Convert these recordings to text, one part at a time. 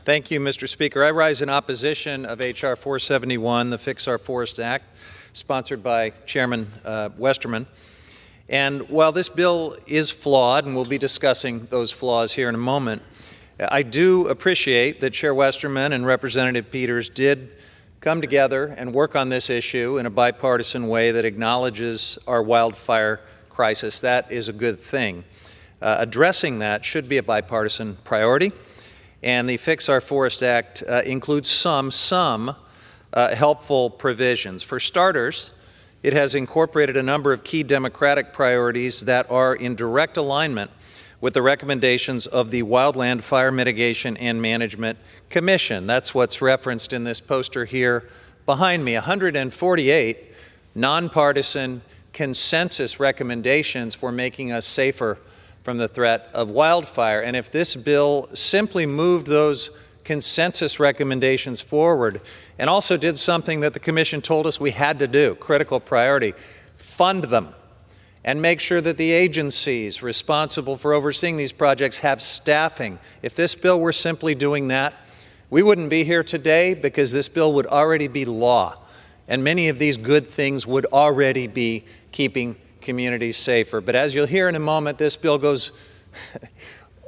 Thank you, Mr. Speaker. I rise in opposition of H.R. 471, the Fix Our Forest Act, sponsored by Chairman Westerman. And while this bill is flawed, and we'll be discussing those flaws here in a moment, I do appreciate that Chair Westerman and Representative Peters did come together and work on this issue in a bipartisan way that acknowledges our wildfire crisis. That is a good thing. Addressing that should be a bipartisan priority. And the Fix Our Forest Act includes some helpful provisions. For starters, it has incorporated a number of key democratic priorities that are in direct alignment with the recommendations of the Wildland Fire Mitigation and Management Commission. That's what's referenced in this poster here behind me. 148 nonpartisan consensus recommendations for making us safer from the threat of wildfire. And if this bill simply moved those consensus recommendations forward and also did something that the Commission told us we had to do, critical priority, fund them and make sure that the agencies responsible for overseeing these projects have staffing. If this bill were simply doing that, we wouldn't be here today because this bill would already be law. And many of these good things would already be keeping communities safer. But as you'll hear in a moment, this bill goes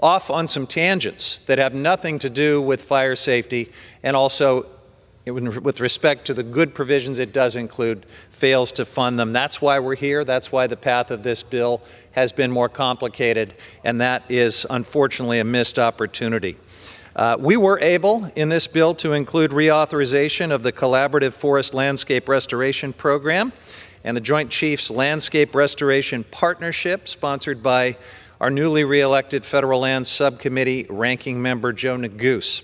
off on some tangents that have nothing to do with fire safety, and also, with respect to the good provisions it does include, fails to fund them. That's why we're here. That's why the path of this bill has been more complicated, and that is unfortunately a missed opportunity. We were able in this bill to include reauthorization of the Collaborative Forest Landscape Restoration Program and the Joint Chiefs Landscape Restoration Partnership, sponsored by our newly re-elected Federal Lands Subcommittee Ranking Member Joe Neguse.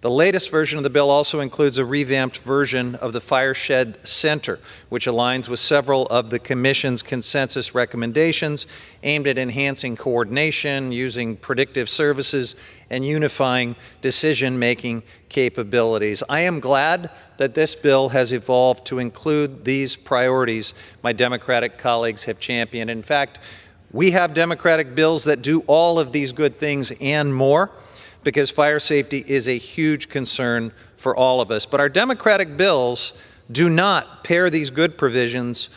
The latest version of the bill also includes a revamped version of the Fireshed Center, which aligns with several of the Commission's consensus recommendations aimed at enhancing coordination, using predictive services, and unifying decision-making capabilities. I am glad that this bill has evolved to include these priorities my Democratic colleagues have championed. In fact, we have Democratic bills that do all of these good things and more, because fire safety is a huge concern for all of us. But our Democratic bills do not pair these good provisions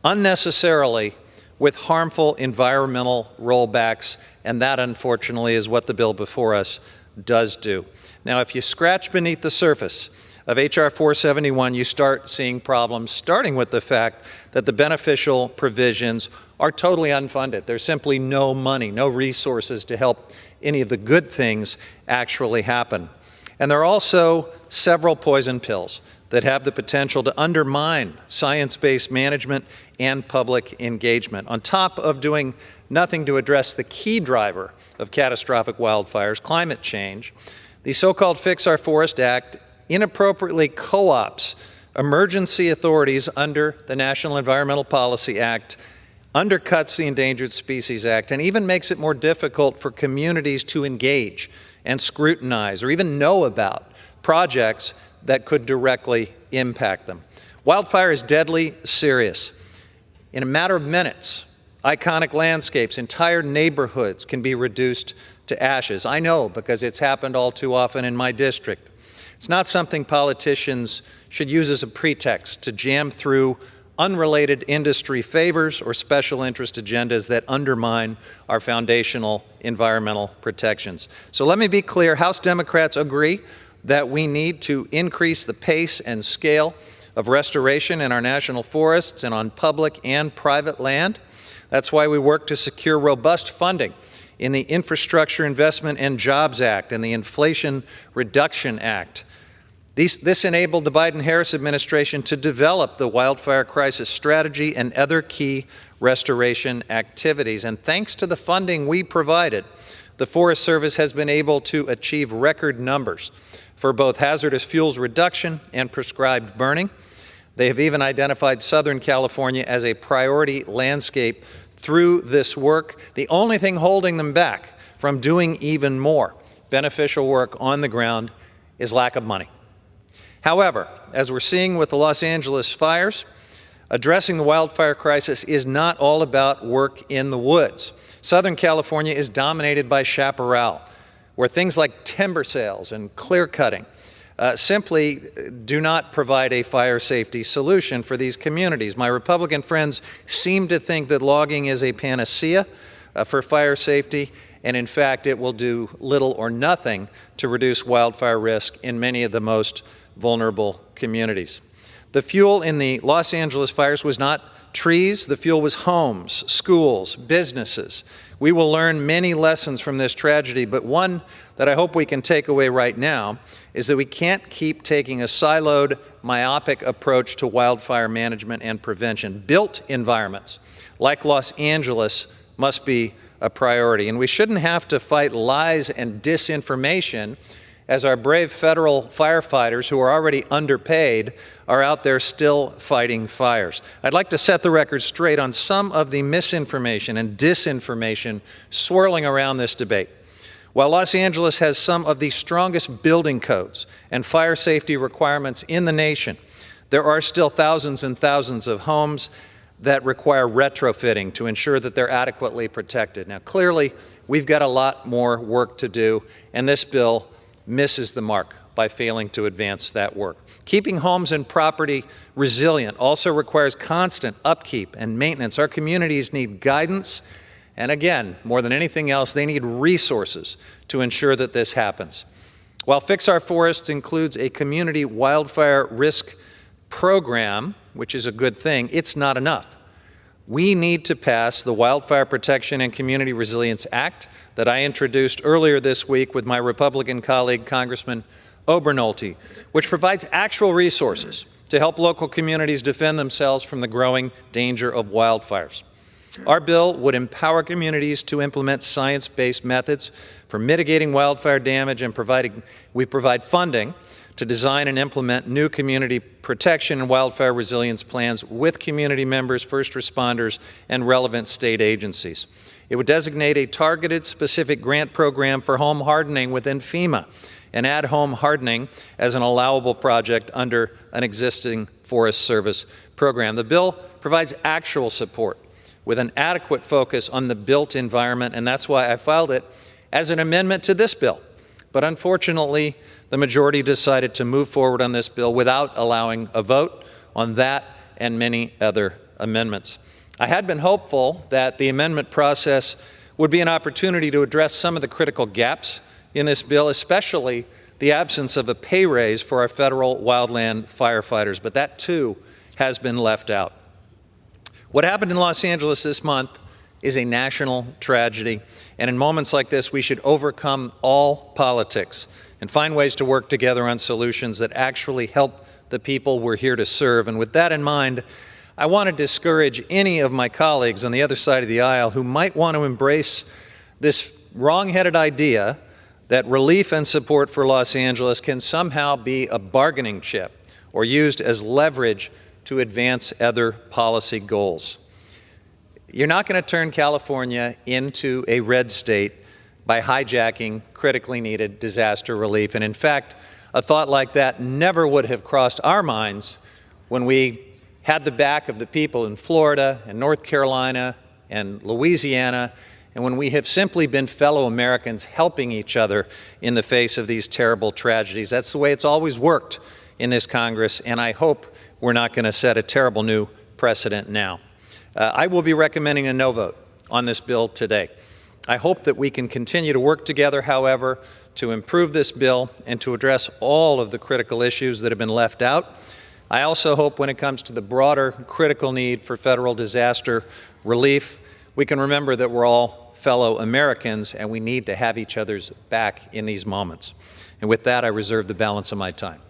unnecessarily with harmful environmental rollbacks, and that, unfortunately, is what the bill before us does do. Now, if you scratch beneath the surface of H.R. 471, you start seeing problems, starting with the fact that the beneficial provisions are totally unfunded. There's simply no money, no resources to help any of the good things actually happen. And there are also several poison pills that have the potential to undermine science-based management and public engagement. On top of doing nothing to address the key driver of catastrophic wildfires, climate change, the so-called Fix Our Forest Act inappropriately co-ops emergency authorities under the National Environmental Policy Act, undercuts the Endangered Species Act, and even makes it more difficult for communities to engage and scrutinize or even know about projects that could directly impact them. Wildfire is deadly serious. In a matter of minutes, iconic landscapes, entire neighborhoods can be reduced to ashes. I know because it's happened all too often in my district. It's not something politicians should use as a pretext to jam through unrelated industry favors or special interest agendas that undermine our foundational environmental protections. So let me be clear, House Democrats agree that we need to increase the pace and scale of restoration in our national forests and on public and private land. That's why we work to secure robust funding in the Infrastructure Investment and Jobs Act and the Inflation Reduction Act. This enabled the Biden-Harris administration to develop the wildfire crisis strategy and other key restoration activities. And thanks to the funding we provided, the Forest Service has been able to achieve record numbers for both hazardous fuels reduction and prescribed burning. They have even identified Southern California as a priority landscape through this work. The only thing holding them back from doing even more beneficial work on the ground is lack of money. However, as we're seeing with the Los Angeles fires, addressing the wildfire crisis is not all about work in the woods. Southern California is dominated by chaparral, where things like timber sales and clear cutting simply do not provide a fire safety solution for these communities. My Republican friends seem to think that logging is a panacea for fire safety, and in fact, it will do little or nothing to reduce wildfire risk in many of the most vulnerable communities. The fuel in the Los Angeles fires was not trees, the fuel was homes, schools, businesses. We will learn many lessons from this tragedy, but one that I hope we can take away right now is that we can't keep taking a siloed, myopic approach to wildfire management and prevention. Built environments like Los Angeles must be a priority, and we shouldn't have to fight lies and disinformation as our brave federal firefighters, who are already underpaid, are out there still fighting fires. I'd like to set the record straight on some of the misinformation and disinformation swirling around this debate. While Los Angeles has some of the strongest building codes and fire safety requirements in the nation, there are still thousands and thousands of homes that require retrofitting to ensure that they're adequately protected. Now, clearly, we've got a lot more work to do, and this bill misses the mark by failing to advance that work. Keeping homes and property resilient also requires constant upkeep and maintenance. Our communities need guidance, and again, more than anything else, they need resources to ensure that this happens. While Fix Our Forests includes a community wildfire risk program, which is a good thing, it's not enough. We need to pass the Wildfire Protection and Community Resilience Act that I introduced earlier this week with my Republican colleague, Congressman Obernolte, which provides actual resources to help local communities defend themselves from the growing danger of wildfires. Our bill would empower communities to implement science-based methods for mitigating wildfire damage, and we provide funding to design and implement new community protection and wildfire resilience plans with community members, first responders, and relevant state agencies. It would designate a targeted, specific grant program for home hardening within FEMA and add home hardening as an allowable project under an existing Forest Service program. The bill provides actual support with an adequate focus on the built environment, and that's why I filed it as an amendment to this bill. But unfortunately, the majority decided to move forward on this bill without allowing a vote on that and many other amendments. I had been hopeful that the amendment process would be an opportunity to address some of the critical gaps in this bill, especially the absence of a pay raise for our federal wildland firefighters, but that too has been left out. What happened in Los Angeles this month is a national tragedy, and in moments like this, we should overcome all politics and find ways to work together on solutions that actually help the people we're here to serve. And with that in mind, I want to discourage any of my colleagues on the other side of the aisle who might want to embrace this wrong-headed idea that relief and support for Los Angeles can somehow be a bargaining chip or used as leverage to advance other policy goals. You're not going to turn California into a red state by hijacking critically needed disaster relief. And in fact, a thought like that never would have crossed our minds when we had the back of the people in Florida and North Carolina and Louisiana, and when we have simply been fellow Americans helping each other in the face of these terrible tragedies. That's the way it's always worked in this Congress, and I hope we're not going to set a terrible new precedent now. I will be recommending a no vote on this bill today. I hope that we can continue to work together, however, to improve this bill and to address all of the critical issues that have been left out. I also hope when it comes to the broader critical need for federal disaster relief, we can remember that we're all fellow Americans and we need to have each other's back in these moments. And with that, I reserve the balance of my time.